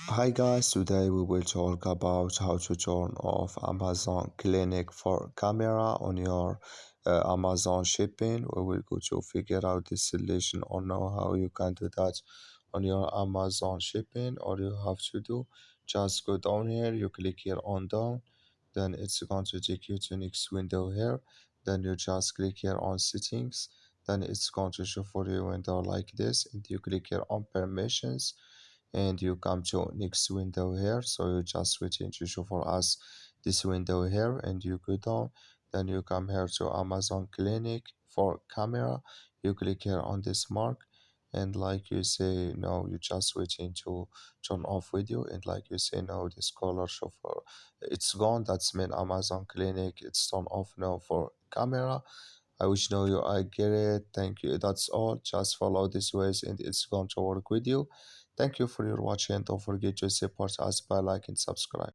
Hi guys, today we will talk about how to turn off Amazon Clinic for camera on your Amazon shipping. We will go to figure out this solution or know how you can do that on your Amazon shipping. All you have to do, just go down here, you click here on down, then it's going to take you to next window here. Then you just click here on settings, then it's going to show for you window like this, and you click here on permissions and you come to next window here, so you just switch into show for us this window here and you go down, then you come here to Amazon Clinic for camera, you click here on this mark, and like you say no, you just switch into turn off video, and like you say no, this color show for it's gone. That's mean Amazon Clinic it's turned off now for camera. I wish know you I get it. Thank you. That's all. Just follow these ways and it's going to work with you. Thank you for your watching. Don't forget to support us by like and subscribe.